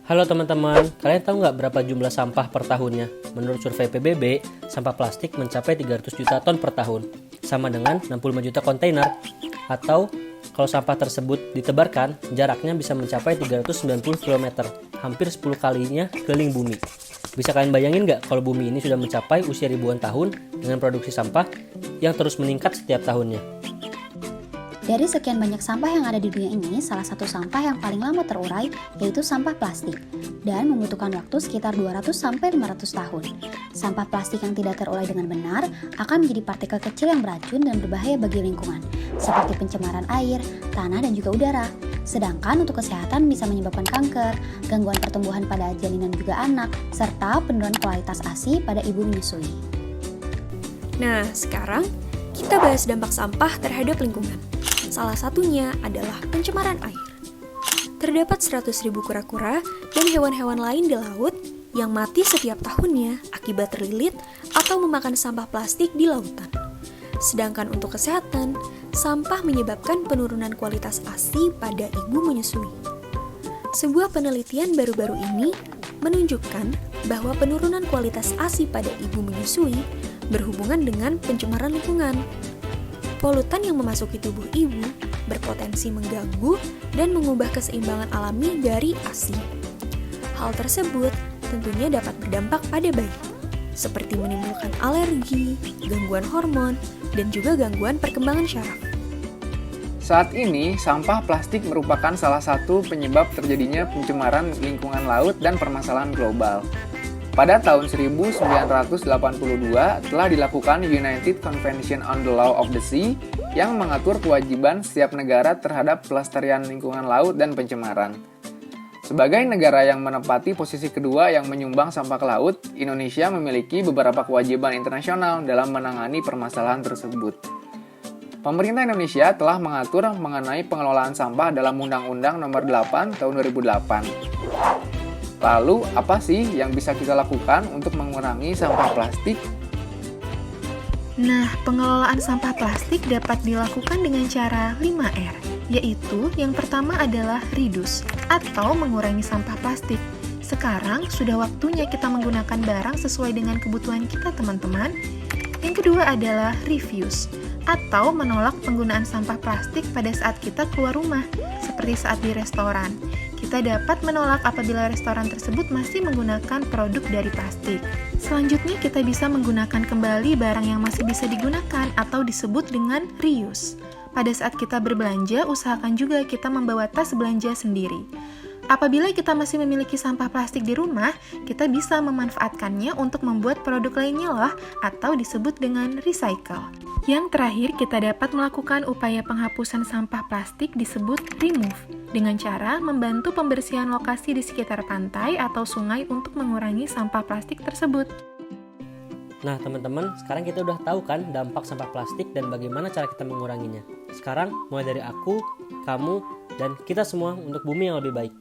Halo teman-teman, kalian tahu nggak berapa jumlah sampah per tahunnya? Menurut survei PBB, sampah plastik mencapai 300 juta ton per tahun, sama dengan 65 juta kontainer. Atau, kalau sampah tersebut ditebarkan, jaraknya bisa mencapai 390 km, hampir 10 kalinya keliling bumi. Bisa kalian bayangin nggak kalau bumi ini sudah mencapai usia ribuan tahun dengan produksi sampah yang terus meningkat setiap tahunnya? Dari sekian banyak sampah yang ada di dunia ini, salah satu sampah yang paling lama terurai yaitu sampah plastik dan membutuhkan waktu sekitar 200-500 tahun. Sampah plastik yang tidak terurai dengan benar akan menjadi partikel kecil yang beracun dan berbahaya bagi lingkungan, seperti pencemaran air, tanah, dan juga udara. Sedangkan untuk kesehatan bisa menyebabkan kanker, gangguan pertumbuhan pada janin dan juga anak, serta penurunan kualitas ASI pada ibu menyusui. Nah, sekarang kita bahas dampak sampah terhadap lingkungan. Salah satunya adalah pencemaran air. Terdapat 100.000 kura-kura dan hewan-hewan lain di laut yang mati setiap tahunnya akibat terlilit atau memakan sampah plastik di lautan. Sedangkan untuk kesehatan, sampah menyebabkan penurunan kualitas ASI pada ibu menyusui. Sebuah penelitian baru-baru ini menunjukkan bahwa penurunan kualitas ASI pada ibu menyusui berhubungan dengan pencemaran lingkungan. Polutan yang memasuki tubuh ibu berpotensi mengganggu dan mengubah keseimbangan alami dari ASI. Hal tersebut tentunya dapat berdampak pada bayi, seperti menimbulkan alergi, gangguan hormon, dan juga gangguan perkembangan syaraf. Saat ini, sampah plastik merupakan salah satu penyebab terjadinya pencemaran lingkungan laut dan permasalahan global. Pada tahun 1982 telah dilakukan United Convention on the Law of the Sea yang mengatur kewajiban setiap negara terhadap pelestarian lingkungan laut dan pencemaran. Sebagai negara yang menempati posisi kedua yang menyumbang sampah ke laut, Indonesia memiliki beberapa kewajiban internasional dalam menangani permasalahan tersebut. Pemerintah Indonesia telah mengatur mengenai pengelolaan sampah dalam Undang-Undang Nomor 8 Tahun 2008. Lalu, apa sih yang bisa kita lakukan untuk mengurangi sampah plastik? Nah, pengelolaan sampah plastik dapat dilakukan dengan cara 5R, yaitu yang pertama adalah reduce, atau mengurangi sampah plastik. Sekarang sudah waktunya kita menggunakan barang sesuai dengan kebutuhan kita, teman-teman. Yang kedua adalah refuse, atau menolak penggunaan sampah plastik pada saat kita keluar rumah, seperti saat di restoran. Kita dapat menolak apabila restoran tersebut masih menggunakan produk dari plastik. Selanjutnya, kita bisa menggunakan kembali barang yang masih bisa digunakan atau disebut dengan reuse. Pada saat kita berbelanja, usahakan juga kita membawa tas belanja sendiri. Apabila kita masih memiliki sampah plastik di rumah, kita bisa memanfaatkannya untuk membuat produk lainnya loh, atau disebut dengan recycle. Yang terakhir, kita dapat melakukan upaya penghapusan sampah plastik disebut remove, dengan cara membantu pembersihan lokasi di sekitar pantai atau sungai untuk mengurangi sampah plastik tersebut. Nah teman-teman, sekarang kita udah tahu kan dampak sampah plastik dan bagaimana cara kita menguranginya. Sekarang mulai dari aku, kamu, dan kita semua untuk bumi yang lebih baik.